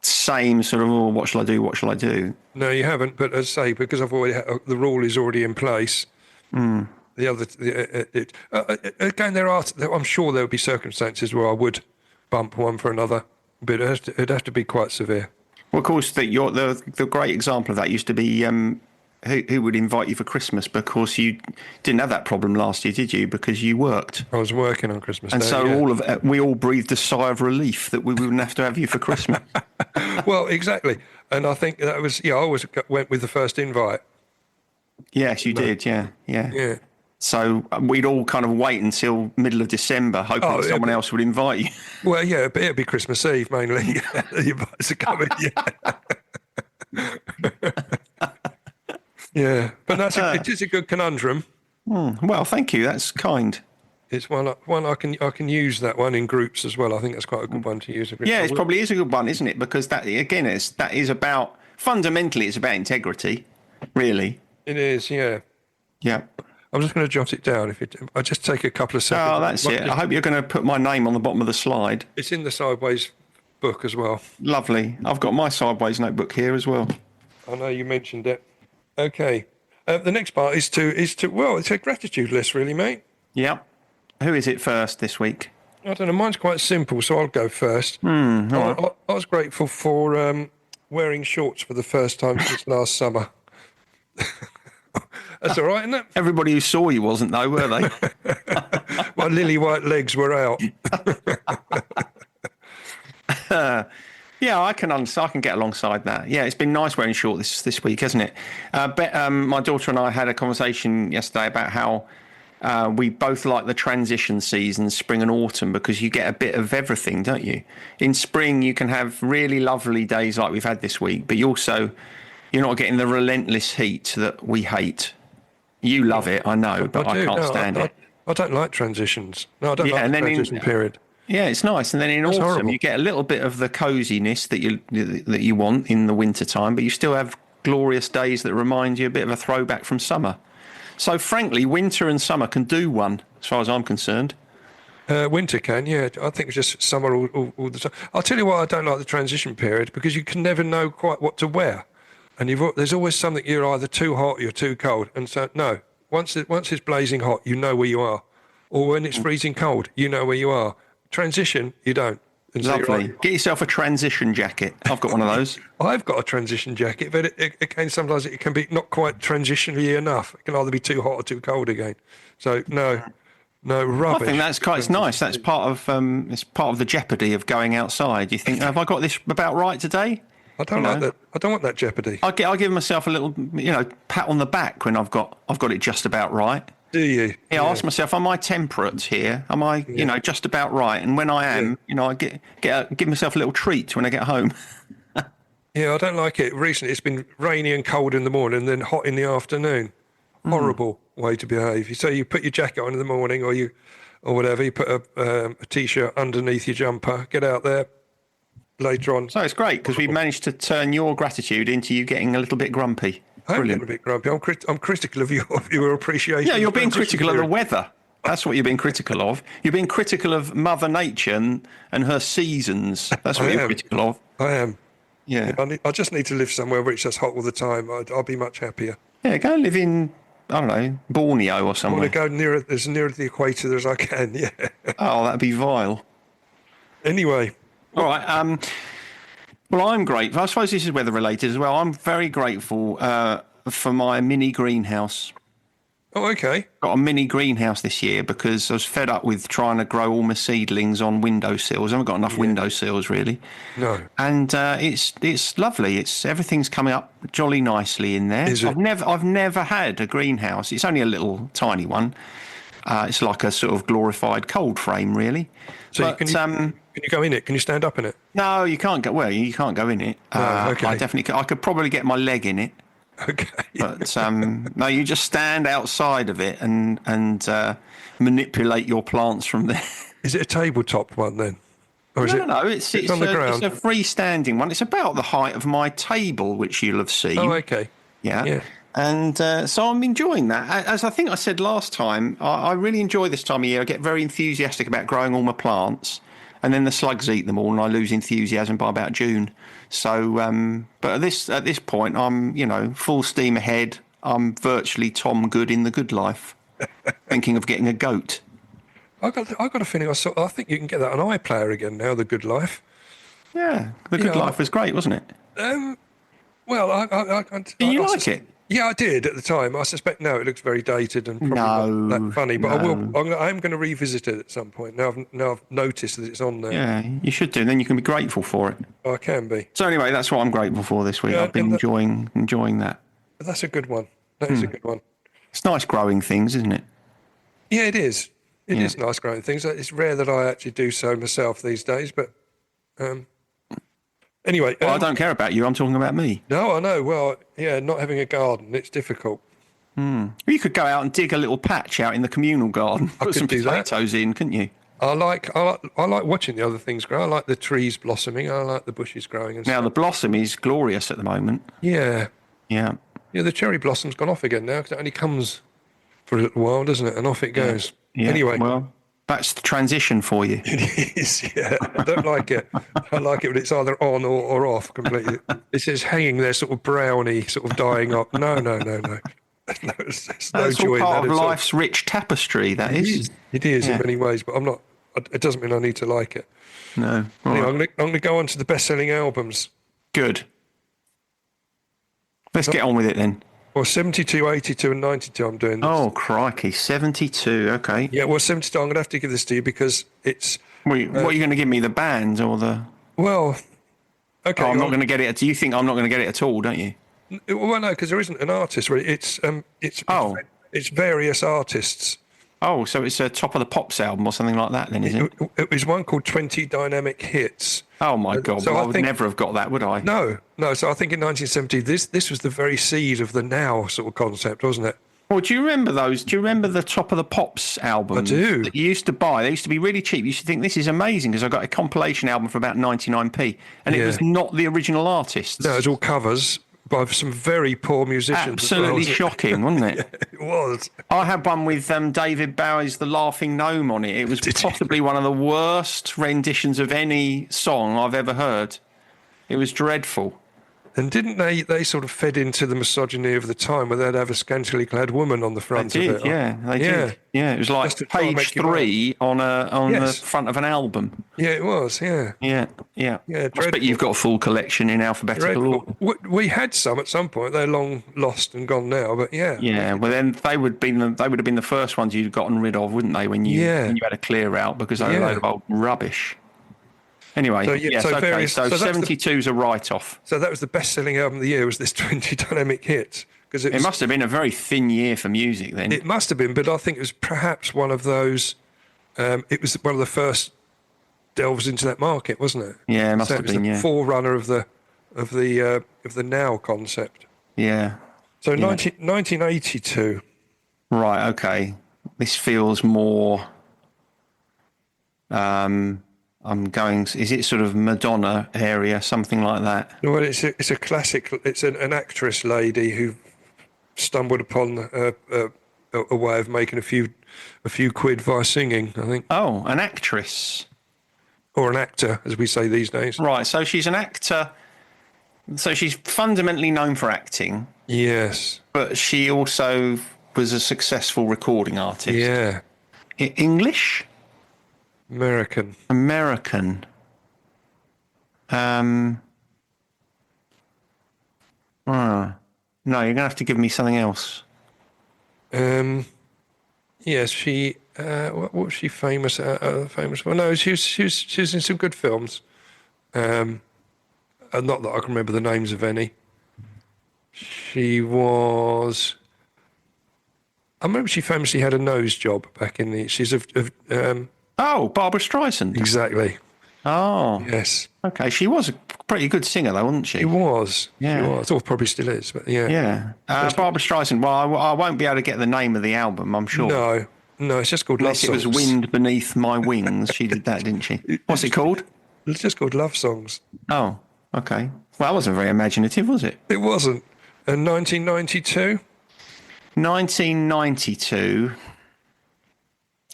same sort of, what shall I do? What shall I do? No, you haven't. But as I say, because I've already the rule is already in place. The other, again, I'm sure there would be circumstances where I would bump one for another, but it'd have to be quite severe. Well, of course, the great example of that used to be who would invite you for Christmas, because you didn't have that problem last year, did you? Because you worked. I was working on Christmas and Day. And so we all breathed a sigh of relief that we wouldn't have to have you for Christmas. Well, exactly. And I think that was, I always went with the first invite. Yes, you did. Yeah. So we'd all kind of wait until middle of December, hoping that someone else would invite you. Well, yeah, but it'd be Christmas Eve mainly. The invites are coming. Yeah, but it is a good conundrum. Well, thank you. That's kind. It's one I can use that one in groups as well. I think that's quite a good one to use. Yeah, it probably is a good one, isn't it? Because that is about, fundamentally, it's about integrity, really. It is, yeah. Yeah. I'm just going to jot it down. I just take a couple of seconds. Oh, that's it. I hope you're going to put my name on the bottom of the slide. It's in the Sideways book as well. Lovely. I've got my Sideways notebook here as well. I know you mentioned it. Okay. The next part is it's a gratitude list, really, mate. Yeah. Who is it first this week? I don't know. Mine's quite simple, so I'll go first. Right. I was grateful for wearing shorts for the first time since last summer. That's all right, isn't it? Everybody who saw you wasn't, though, were they? My lily white legs were out. Yeah, I can get alongside that. Yeah, it's been nice wearing shorts this week, hasn't it? My daughter and I had a conversation yesterday about how we both like the transition seasons, spring and autumn, because you get a bit of everything, don't you? In spring, you can have really lovely days like we've had this week, but you're not getting the relentless heat that we hate. You love it, I know, but I can't stand it. I don't like transitions. No, I don't like the transition period. Yeah, it's nice. And then in autumn, horrible. You get a little bit of the coziness that you want in the winter time, but you still have glorious days that remind you a bit of a throwback from summer. So, frankly, winter and summer can do one, as far as I'm concerned. Winter can, yeah. I think it's just summer all the time. I'll tell you why I don't like the transition period, because you can never know quite what to wear. And there's always something, you're either too hot or you're too cold. And so, no, once it's blazing hot, you know where you are. Or when it's freezing cold, you know where you are. Transition, you don't. And Lovely. So like, get yourself a transition jacket. I've got one of those. I've got a transition jacket, but again, sometimes it can be not quite transitionally enough. It can either be too hot or too cold again. So, no, rubbish. I think it's nice. That's part of the jeopardy of going outside. You think, have I got this about right today? I don't like that. I don't want that jeopardy. I give myself a little, pat on the back when I've got it just about right. Do you? Yeah, I ask myself, am I temperate here? Am I, just about right? And when I am, I give myself a little treat when I get home. Yeah, I don't like it. Recently, it's been rainy and cold in the morning, and then hot in the afternoon. Horrible way to behave. So you put your jacket on in the morning, or whatever. You put a t-shirt underneath your jumper. Get out there. Later on. So it's great because we've managed to turn your gratitude into you getting a little bit grumpy. I'm getting a bit grumpy. I'm critical of your appreciation. Yeah, you're being critical of the weather. That's what you're being critical of. You're being critical of Mother Nature and her seasons. That's what you're critical of. I am. Yeah. I just need to live somewhere where it's just hot all the time. I'll be much happier. Yeah, go and live in I don't know, Borneo or I want somewhere. to go as near to the equator as I can. Yeah. Oh, that'd be vile. Anyway, All right. Well, I'm grateful. I suppose this is weather related as well. I'm very grateful for my mini greenhouse. oh, okay. Got a mini greenhouse this year because I was fed up with trying to grow all my seedlings on windowsills. I haven't got enough windowsills really. No. And it's lovely. Everything's coming up jolly nicely in there. Is it? I've never had a greenhouse. It's only a little tiny one. It's like a sort of glorified cold frame, really. So But, can you go in it? Can you stand up in it? no, you can't go. Well, you can't go in it. okay. I definitely could. I could probably get my leg in it. Okay. But no, you just stand outside of it and manipulate your plants from there. Is it a tabletop one then? Or is No, it's on the ground? It's a freestanding one. It's about the height of my table, which you'll have seen. Oh, okay. Yeah. Yeah. And so I'm enjoying that. As I think I said last time, I really enjoy this time of year. I get very enthusiastic about growing all my plants, and then the slugs eat them all, and I lose enthusiasm by about June. So, but at this point, I'm full steam ahead. I'm virtually Tom Good in The Good Life, thinking of getting a goat. I got a feeling I think you can get that on iPlayer again now. The Good Life. Yeah, The Good Life was great, wasn't it? Well, Did you like it? Yeah, I did at the time. I suspect now it looks very dated and probably not that funny. But I am going to revisit it at some point. Now I've noticed that it's on there. Yeah, you should do. Then you can be grateful for it. I can be. So anyway, that's what I'm grateful for this week. Yeah, I've been enjoying that. That's a good one. That is a good one. It's nice growing things, isn't it? Yeah, it is. It is nice growing things. It's rare that I actually do so myself these days. But anyway, Well, I don't care about you. I'm talking about me. no, I know. Well, yeah, not having a garden, it's difficult. You could go out and dig a little patch out in the communal garden. Put could some do that. potatoes in, couldn't you? I like watching the other things grow. I like the trees blossoming. I like the bushes growing and Now stuff. the blossom is glorious at the moment. Yeah. Yeah. Yeah, the cherry blossom's gone off again now because it only comes for a little while, doesn't it? And off it goes. Yeah. Anyway. Well, that's the transition for you. It is, yeah. I don't like it. I like it when it's either on or off completely. It says hanging there sort of browny, sort of dying up. No. There's no That's joy all in part that of at all. life's rich tapestry, that is. It is in many ways, but I'm not. It doesn't mean I need to like it. No. All Anyway, right. I'm going to go on to the best-selling albums. Good. Let's get on with it then. Well, 72, 82 and 92 I'm doing this. Oh, crikey. 72. Okay. Yeah, well, 72, I'm going to have to give this to you because it's... What are you going to give me, the band or the... Well, okay. I'm not going to get it. Do you think I'm not going to get it at all, don't you? Well, no, because there isn't an artist. Really. It's various artists. Oh, so it's a Top of the Pops album or something like that then, is it? It was one called 20 Dynamic Hits. Oh, my God. so Well, I I would think- never have got that, would I? No. So I think in 1970, this was the very seed of the now sort of concept, wasn't it? Well, do you remember those? Do you remember the Top of the Pops albums? I do. That you used to buy. They used to be really cheap. You used to think, this is amazing, because I got a compilation album for about 99p, and it Yeah. was not the original artists. No, it's all covers by some very poor musicians. as well, Absolutely wasn't it? shocking, wasn't it? It was. I had one with David Bowie's The Laughing Gnome on it. It was possibly one of the worst renditions of any song I've ever heard. It was dreadful. And didn't they sort of fed into the misogyny of the time where they'd have a scantily clad woman on the They front did, of it? yeah, they did. Yeah, it was like Just to try and page make you 3 on Yes. the front of an album. Yeah, it was, yeah. Yeah. Yeah, I bet dreadful. you've got a full collection in alphabetical order. Dreadful. We had some at some point. They're long lost and gone now, but yeah. Yeah, well then they would have been the first ones you'd gotten rid of, wouldn't they? When you Yeah. had a clear out because they were a Yeah. load of old rubbish. Anyway, So, yeah, yes, so okay. various- So so that's the- 72's a write-off. So that was the best-selling album of the year. Was this 20 Dynamic Hits? Because It must have been a very thin year for music then. It must have been, but I think it was perhaps one of those. It was one of the first delves into that market, wasn't it? Yeah, it must So have it was been. the Yeah, forerunner of the now concept. yeah. So 1982. Right. Okay. This feels more. I'm going. Is it sort of Madonna area, something like that? Well, it's a classic. It's an actress lady who stumbled upon a way of making a few quid via singing, I think, Oh, an actress. or an actor, as we say these days. Right. So she's an actor. So she's fundamentally known for acting, Yes. but she also was a successful recording artist. Yeah. English? American. American. No, you're going to have to give me something else. Yes, she. What was she famous? Famous? Well, no, she was in some good films. Not that I can remember the names of any. She was. I remember she famously had a nose job back in the. She's of. Oh, Barbara Streisand. Exactly. Oh, Yes. okay. She was a pretty good singer, though, wasn't she? She was. Yeah. She was. Or probably still is. But yeah. Yeah. Barbara Streisand. Well, I won't be able to get the name of the album, I'm sure. No, it's just called Unless Love it was Songs. Wind Beneath My Wings. She did that, didn't she? What's it called? It's just called Love Songs. Oh, okay. Well, that wasn't very imaginative, was it? It wasn't. And 1992. 1992.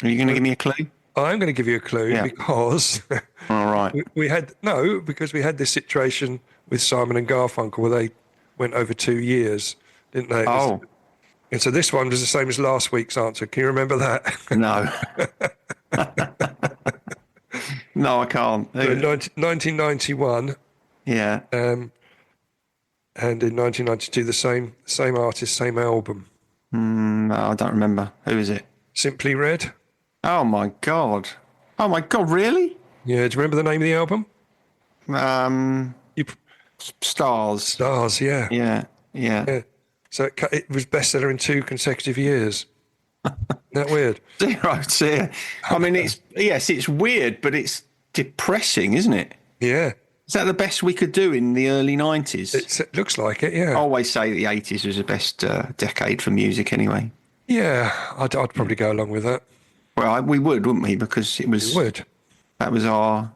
Are you going to give me a clue? I'm going to give you a clue because All right. because we had this situation with Simon and Garfunkel where they went over 2 years, didn't they? Oh. And so this one was the same as last week's answer. Can you remember that? No. No, I can't. So 1991, Yeah. and in 1992, the same artist, same album. No, I don't remember. Who is it? Simply Red. Oh, my God. Oh, my God, really? Yeah, do you remember the name of the album? Stars. Stars, yeah. Yeah. So it was bestseller in 2 consecutive years. Isn't that weird? Dear. I mean, it's weird, but it's depressing, isn't it? Yeah. Is that the best we could do in the early 90s? It looks like it, yeah. I always say the 80s was the best decade for music anyway. Yeah, I'd probably go along with that. Well, we would, wouldn't we? Because We would. that was our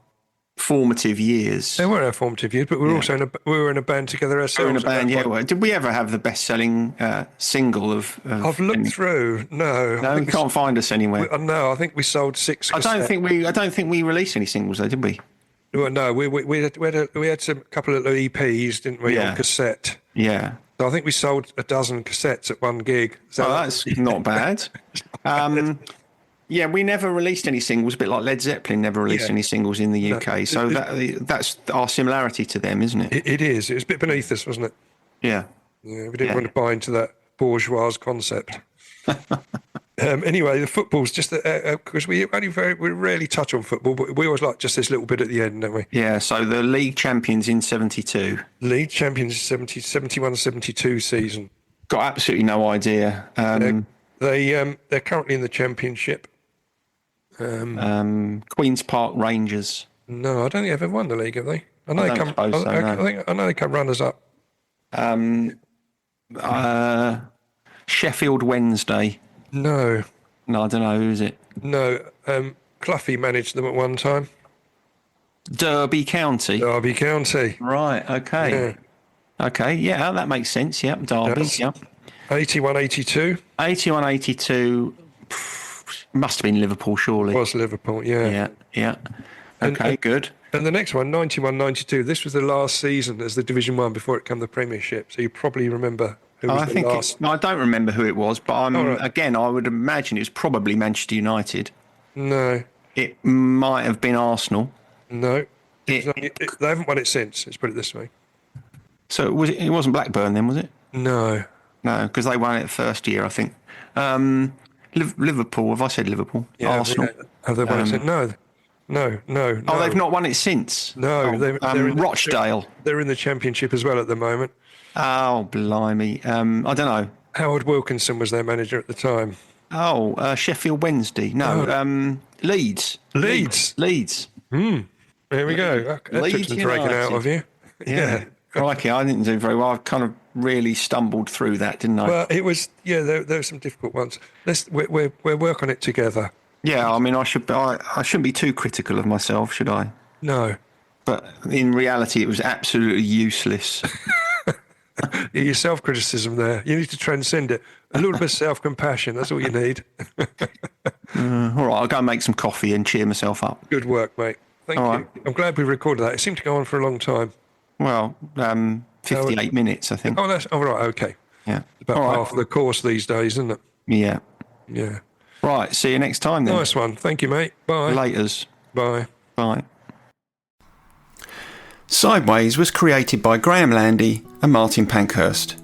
formative years. They were our formative years, but we were also we were in a band together ourselves. We were in a band, yeah. Well, did we ever have the best-selling single of? I've looked through. No. No, you can't find us anywhere. No, I think we sold 6. I don't think we released any singles though, did we? Well, no, we had some couple of EPs, didn't we, Yeah. on cassette? Yeah. So I think we sold a dozen cassettes at one gig. So That's not bad. Yeah, we never released any singles, a bit like Led Zeppelin never released any singles in the UK. So that's our similarity to them, isn't it? It is. It was a bit beneath us, wasn't it? Yeah. Yeah, we didn't want to buy into that bourgeois concept. Anyway, the football's just because we rarely touch on football, but we always like just this little bit at the end, don't we? Yeah, so the league champions in 72. League champions 71-72 season. Got absolutely no idea. They're currently in the championship. Queen's Park Rangers. No, I don't think they've ever won the league, have they? I know I know they come runners up. Sheffield Wednesday. No, I don't know. Who is it? no. Cloughie managed them at one time. Derby County. Derby County. Right, okay. Yeah. Okay, yeah, that makes sense. Yep, Derby. Yes. Yep. 81-82 81-82 must have been Liverpool, surely. was Liverpool, yeah. Yeah. Okay, good. And the next one, 91-92, this was the last season as the Division 1 before it came the Premiership. So you probably remember who was the last. I don't remember who it was, but again, I would imagine it was probably Manchester United. No, It might have been Arsenal. no. They haven't won it since, let's put it this way. So it wasn't Blackburn then, was it? No. No, because they won it first year, I think. Liverpool, have I said Liverpool? Yeah, Arsenal. Have they won it since? No. Oh, they've not won it since? No, they're in Rochdale. They're in the Championship as well at the moment. Oh, blimey. I don't know. Howard Wilkinson was their manager at the time. Oh, Sheffield Wednesday. No, Leeds. Leeds. There we go. That took Leeds some dragging out United. of you. Yeah. Crikey, I didn't do very well. I kind of really stumbled through that, didn't I? Well, it was, there were some difficult ones. We'll work on it together. Yeah, I mean, I shouldn't be too critical of myself, should I? No. But in reality, it was absolutely useless. Your self-criticism there. You need to transcend it. A little bit of self-compassion. That's all you need. All right, I'll go and make some coffee and cheer myself up. Good work, mate. Thank All you. right. I'm glad we recorded that. It seemed to go on for a long time. Well, 58 minutes, I think. Oh, that's all right. Okay. Yeah. About All right. half of the course these days, isn't it? Yeah. Yeah. Right. See you next time then. Nice one. Thank you, mate. Bye. Laters. Bye. Bye. Sideways was created by Graham Landy and Martin Pankhurst.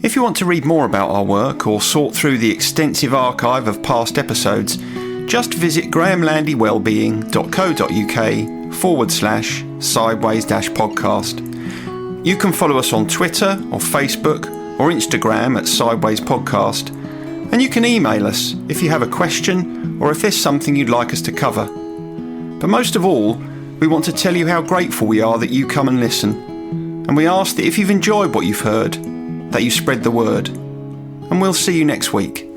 If you want to read more about our work or sort through the extensive archive of past episodes, just visit grahamlandywellbeing.co.uk/sideways-podcast. You can follow us on Twitter or Facebook or Instagram at Sideways Podcast, and you can email us if you have a question or if there's something you'd like us to cover. But most of all, we want to tell you how grateful we are that you come and listen, and we ask that if you've enjoyed what you've heard, that you spread the word. And we'll see you next week.